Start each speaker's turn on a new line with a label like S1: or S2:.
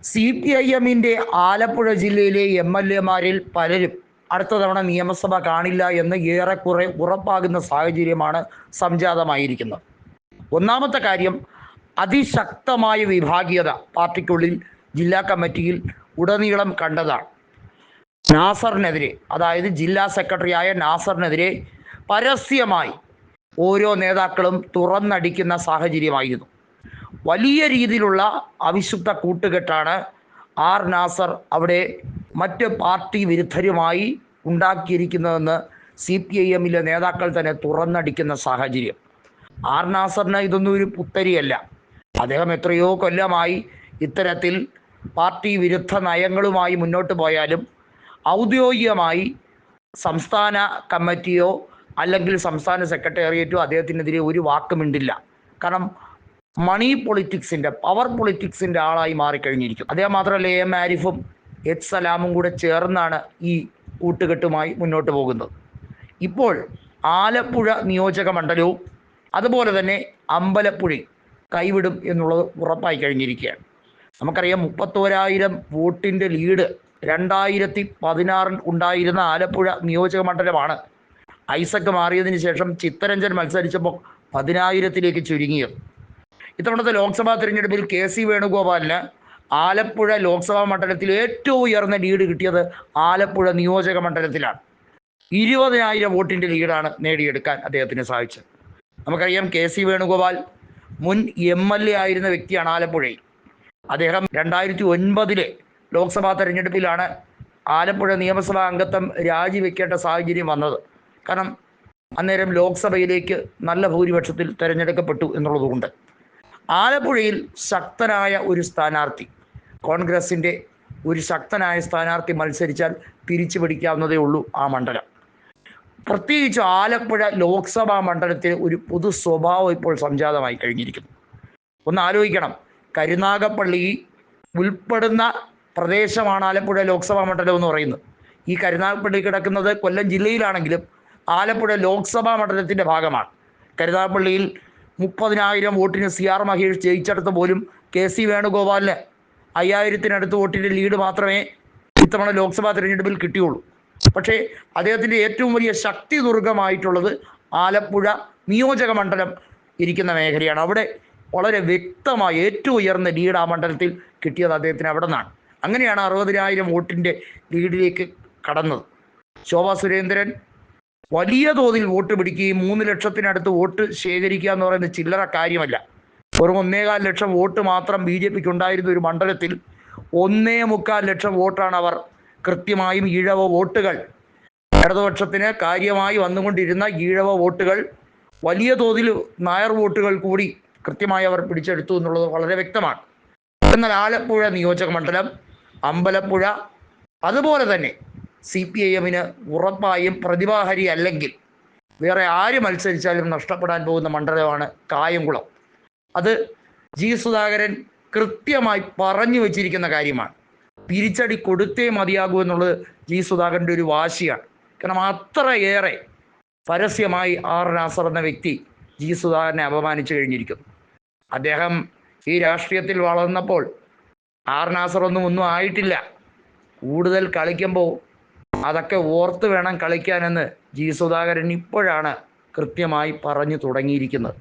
S1: CPIM-ന്റെ ആലപ്പുഴ ജില്ലയിലെ MLA-മാരിൽ പലരും അടുത്ത തവണ നിയമസഭ കാണില്ല എന്ന് ഏറെക്കുറെ ഉറപ്പാകുന്ന സാഹചര്യമാണ് സംജാതമായിരിക്കുന്നത്. ഒന്നാമത്തെ കാര്യം, അതിശക്തമായ വിഭാഗീയത പാർട്ടിക്കുള്ളിൽ ജില്ലാ കമ്മിറ്റിയിൽ ഉടനീളം കണ്ടതാണ്. നാസറിനെതിരെ, അതായത് ജില്ലാ സെക്രട്ടറിയായ നാസറിനെതിരെ പരസ്യമായി ഓരോ നേതാക്കളും തുറന്നടിക്കുന്ന സാഹചര്യമായിരുന്നു. വലിയ രീതിയിലുള്ള അവിശുദ്ധ കൂട്ടുകെട്ടാണ് നാസർ അവിടെ മറ്റ് പാർട്ടി വിരുദ്ധരുമായി ഉണ്ടാക്കിയിരിക്കുന്നതെന്ന് CPIM-ലെ നേതാക്കൾ തന്നെ തുറന്നടിക്കുന്ന സാഹചര്യം. നാസറിന് ഇതൊന്നും ഒരു പുത്തരിയല്ല. അദ്ദേഹം എത്രയോ കൊല്ലമായി ഇത്തരത്തിൽ പാർട്ടി വിരുദ്ധ നയങ്ങളുമായി മുന്നോട്ട് പോയാലും ഔദ്യോഗികമായി സംസ്ഥാന കമ്മിറ്റിയോ അല്ലെങ്കിൽ സംസ്ഥാന സെക്രട്ടേറിയറ്റോ അദ്ദേഹത്തിനെതിരെ ഒരു വാക്കുമിണ്ടില്ല. കാരണം മണി പൊളിറ്റിക്സിൻ്റെ, പവർ പൊളിറ്റിക്സിൻ്റെ ആളായി മാറിക്കഴിഞ്ഞിരിക്കും. അദ്ദേഹം മാത്രമല്ല, AM ആരിഫും സലാമും കൂടെ ചേർന്നാണ് ഈ കൂട്ടുകെട്ടുമായി മുന്നോട്ട് പോകുന്നത്. ഇപ്പോൾ ആലപ്പുഴ നിയോജക മണ്ഡലവും അതുപോലെ തന്നെ അമ്പലപ്പുഴയും കൈവിടും എന്നുള്ളത് ഉറപ്പായി കഴിഞ്ഞിരിക്കുകയാണ്. നമുക്കറിയാം, 31,000 വോട്ടിൻ്റെ ലീഡ് 2016 ഉണ്ടായിരുന്ന ആലപ്പുഴ നിയോജക മണ്ഡലമാണ് ഐസക് മാറിയതിന് ശേഷം ചിത്തരഞ്ജൻ മത്സരിച്ചപ്പോൾ 10,000-ലേക്ക് ചുരുങ്ങിയത്. ഇത്തവണത്തെ ലോക്സഭാ തിരഞ്ഞെടുപ്പിൽ KC വേണുഗോപാലിന് ആലപ്പുഴ ലോക്സഭാ മണ്ഡലത്തിൽ ഏറ്റവും ഉയർന്ന ലീഡ് കിട്ടിയത് ആലപ്പുഴ നിയോജക മണ്ഡലത്തിലാണ്. 20,000 വോട്ടിൻ്റെ ലീഡാണ് നേടിയെടുക്കാൻ അദ്ദേഹത്തിന് സാധിച്ചത്. നമുക്കറിയാം, KC വേണുഗോപാൽ മുൻ MLA ആയിരുന്ന വ്യക്തിയാണ് ആലപ്പുഴയിൽ. അദ്ദേഹം 2009 ലോക്സഭാ തെരഞ്ഞെടുപ്പിലാണ് ആലപ്പുഴ നിയമസഭാ അംഗത്വം രാജിവെക്കേണ്ട സാഹചര്യം വന്നത്. കാരണം അന്നേരം ലോക്സഭയിലേക്ക് നല്ല ഭൂരിപക്ഷത്തിൽ തിരഞ്ഞെടുക്കപ്പെട്ടു എന്നുള്ളതുകൊണ്ട്. ആലപ്പുഴയിൽ ശക്തനായ ഒരു സ്ഥാനാർത്ഥി, കോൺഗ്രസിൻ്റെ ഒരു ശക്തനായ സ്ഥാനാർത്ഥി മത്സരിച്ചാൽ തിരിച്ചു പിടിക്കാവുന്നതേ ഉള്ളൂ ആ മണ്ഡലം. പ്രത്യേകിച്ച് ആലപ്പുഴ ലോക്സഭാ മണ്ഡലത്തിന് ഒരു പൊതു സ്വഭാവം ഇപ്പോൾ സംജാതമായി കഴിഞ്ഞിരിക്കുന്നു. ഒന്ന് ആലോചിക്കണം, കരുനാഗപ്പള്ളി ഉൾപ്പെടുന്ന പ്രദേശമാണ് ആലപ്പുഴ ലോക്സഭാ മണ്ഡലം എന്ന് പറയുന്നത്. ഈ കരുനാഗപ്പള്ളി കിടക്കുന്നത് കൊല്ലം ജില്ലയിലാണെങ്കിലും ആലപ്പുഴ ലോക്സഭാ മണ്ഡലത്തിൻ്റെ ഭാഗമാണ്. കരുനാഗപ്പള്ളിയിൽ 30,000 വോട്ടിന് CR മഹേഷ് ജയിച്ചെടുത്ത് പോലും KC വേണുഗോപാലിന് 5,000-നടുത്ത് വോട്ടിൻ്റെ ലീഡ് മാത്രമേ ഇത്തവണ ലോക്സഭാ തിരഞ്ഞെടുപ്പിൽ കിട്ടിയുള്ളൂ. പക്ഷേ അദ്ദേഹത്തിൻ്റെ ഏറ്റവും വലിയ ശക്തി ദുർഗമായിട്ടുള്ളത് ആലപ്പുഴ നിയോജക മണ്ഡലം ഇരിക്കുന്ന മേഖലയാണ്. അവിടെ വളരെ വ്യക്തമായ ഏറ്റവും ഉയർന്ന ലീഡ് ആ മണ്ഡലത്തിൽ കിട്ടിയത് അദ്ദേഹത്തിന് അവിടെ നിന്നാണ്. അങ്ങനെയാണ് 60,000 വോട്ടിൻ്റെ ലീഡിലേക്ക് കടന്നത്. ശോഭാ സുരേന്ദ്രൻ വലിയ തോതിൽ വോട്ട് പിടിക്കുകയും 3 ലക്ഷത്തിനടുത്ത് വോട്ട് ശേഖരിക്കുക എന്ന് പറയുന്നത് ചില്ലറ കാര്യമല്ല. വെറും 1.25 ലക്ഷം വോട്ട് മാത്രം BJPക്ക് ഉണ്ടായിരുന്ന ഒരു മണ്ഡലത്തിൽ 1.25 ലക്ഷം വോട്ടാണ് അവർ കൃത്യമായും ഈഴവ വോട്ടുകൾ, ഇടതുപക്ഷത്തിന് കാര്യമായി വന്നുകൊണ്ടിരുന്ന ഈഴവ വോട്ടുകൾ, വലിയ തോതിൽ നായർ വോട്ടുകൾ കൂടി കൃത്യമായി അവർ പിടിച്ചെടുത്തു എന്നുള്ളത് വളരെ വ്യക്തമാണ്. എന്നാൽ ആലപ്പുഴ നിയോജക മണ്ഡലം, അമ്പലപ്പുഴ, അതുപോലെ തന്നെ CPIM-ന് ഉറപ്പായും പ്രതിഭാഹരി അല്ലെങ്കിൽ വേറെ ആര് മത്സരിച്ചാലും നഷ്ടപ്പെടാൻ പോകുന്ന മണ്ഡലമാണ് കായംകുളം. അത് G. സുധാകരൻ കൃത്യമായി പറഞ്ഞു വച്ചിരിക്കുന്ന കാര്യമാണ്. തിരിച്ചടി കൊടുത്തേ മതിയാകൂ എന്നുള്ളത് G. സുധാകരൻ്റെ ഒരു വാശിയാണ്. കാരണം അത്രയേറെ പരസ്യമായി നാസർ എന്ന വ്യക്തി G. സുധാകരനെ അപമാനിച്ചു കഴിഞ്ഞിരിക്കുന്നു. അദ്ദേഹം ഈ രാഷ്ട്രീയത്തിൽ വളർന്നപ്പോൾ നാസർ ഒന്നും ആയിട്ടില്ല. കൂടുതൽ കളിക്കുമ്പോൾ അതൊക്കെ ഓർത്ത് വേണം കളിക്കാനെന്ന് G. സുധാകരൻ ഇപ്പോഴാണ് കൃത്യമായി പറഞ്ഞു തുടങ്ങിയിരിക്കുന്നത്.